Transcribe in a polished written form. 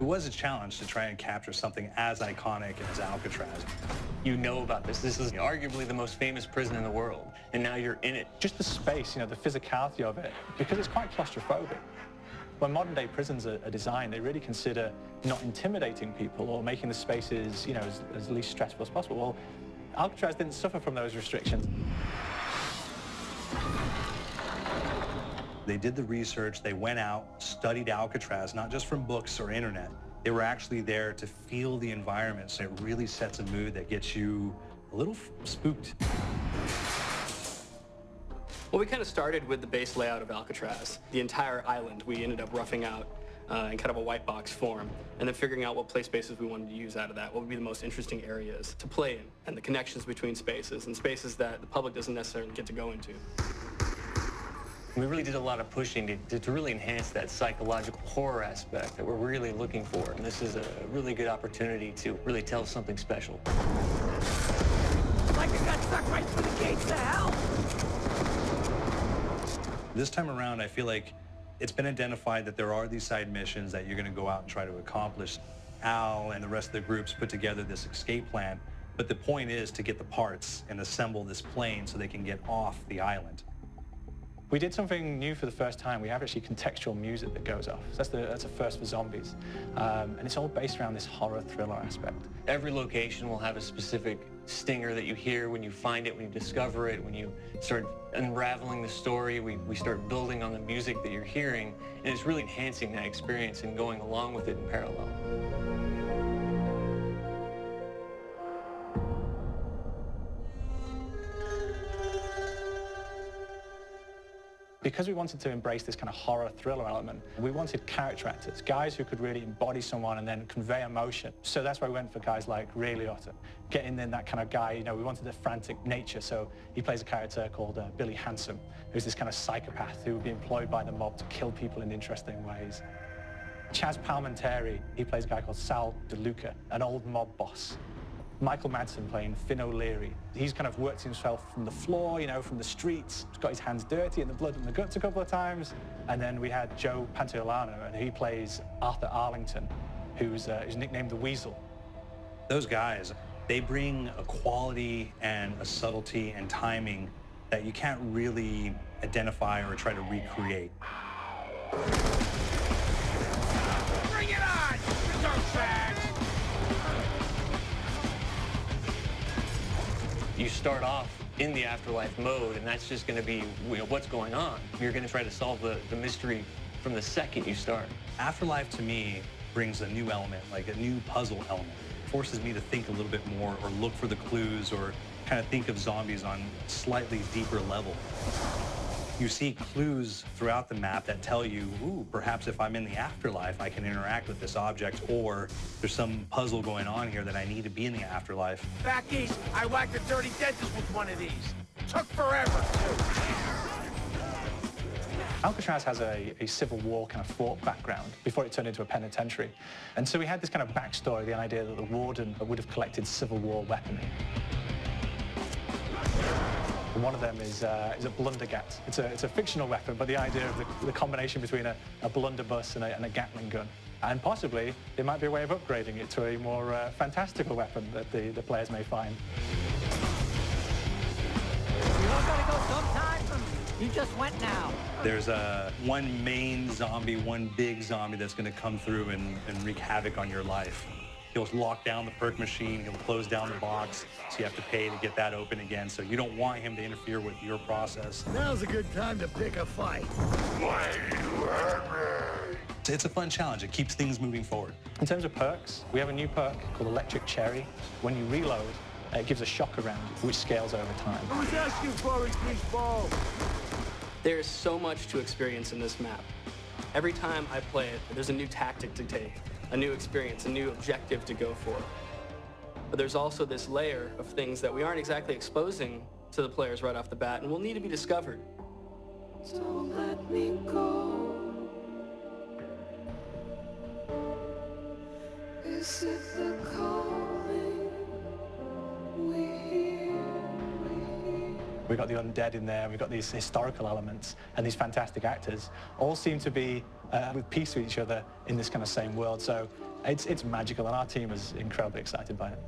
It was a challenge to try and capture something as iconic as Alcatraz. You know about this. This is arguably the most famous prison in the world, and now you're in it. Just the space, the physicality of it, because it's quite claustrophobic. When modern-day prisons are designed, they really consider not intimidating people or making the spaces, as least stressful as possible. Well, Alcatraz didn't suffer from those restrictions. They did the research, they went out, studied Alcatraz, not just from books or internet. They were actually there to feel the environment, so it really sets a mood that gets you a little spooked. Well, we kind of started with the base layout of Alcatraz. The entire island we ended up roughing out in kind of a white box form, and then figuring out what play spaces we wanted to use out of that, what would be the most interesting areas to play in, and the connections between spaces, and spaces that the public doesn't necessarily get to go into. We really did a lot of pushing to really enhance that psychological horror aspect that we're really looking for. And this is a really good opportunity to really tell something special. Like I got stuck right through the gates of hell! This time around, I feel like it's been identified that there are these side missions that you're going to go out and try to accomplish. Al and the rest of the groups put together this escape plan, but the point is to get the parts and assemble this plane so they can get off the island. We did something new for the first time. We have actually contextual music that goes off. So that's a first for zombies. And it's all based around this horror thriller aspect. Every location will have a specific stinger that you hear when you find it, when you discover it, when you start unraveling the story. We start building on the music that you're hearing, and it's really enhancing that experience and going along with it in parallel. Because we wanted to embrace this kind of horror thriller element, we wanted character actors, guys who could really embody someone and then convey emotion. So that's why we went for guys like Ray Liotta, getting in that kind of guy, we wanted a frantic nature. So he plays a character called Billy Handsome, who's this kind of psychopath who would be employed by the mob to kill people in interesting ways. Chaz Palminteri, he plays a guy called Sal DeLuca, an old mob boss. Michael Madsen playing Finn O'Leary. He's kind of worked himself from the floor, from the streets. He's got his hands dirty in the blood and the guts a couple of times. And then we had Joe Pantoliano, and he plays Arthur Arlington, who's nicknamed the Weasel. Those guys, they bring a quality and a subtlety and timing that you can't really identify or try to recreate. Bring it on, you dirtbags! You start off in the afterlife mode, and that's just going to be what's going on. You're going to try to solve the mystery from the second you start. Afterlife, to me, brings a new element, like a new puzzle element. It forces me to think a little bit more or look for the clues or kind of think of zombies on a slightly deeper level. You see clues throughout the map that tell you, ooh, perhaps if I'm in the afterlife, I can interact with this object, or there's some puzzle going on here that I need to be in the afterlife. Back east, I whacked a dirty dentist with one of these. Took forever, too. Alcatraz has a Civil War kind of fort background before it turned into a penitentiary. And so we had this kind of backstory, the idea that the warden would have collected Civil War weaponry. And one of them is a blundergat. It's a fictional weapon, but the idea of the combination between a blunderbuss and a Gatling gun. And possibly, there might be a way of upgrading it to a more fantastical weapon that the players may find. You all gotta go sometime? You just went now. There's one main zombie, one big zombie that's going to come through and wreak havoc on your life. He'll lock down the perk machine, he'll close down the box, so you have to pay to get that open again. So you don't want him to interfere with your process. Now's a good time to pick a fight. Why do you hurt me? It's a fun challenge. It keeps things moving forward. In terms of perks, we have a new perk called Electric Cherry. When you reload, it gives a shock around, which scales over time. I was asking for it, greaseball. There is so much to experience in this map. Every time I play it, there's a new tactic to take, a new experience, a new objective to go for. But there's also this layer of things that we aren't exactly exposing to the players right off the bat and will need to be discovered. Don't let me go. Is it the calling we hear? we've got the undead in there, we've got these historical elements, and these fantastic actors all seem to be with peace with each other in this kind of same world. So it's magical, and our team is incredibly excited by it.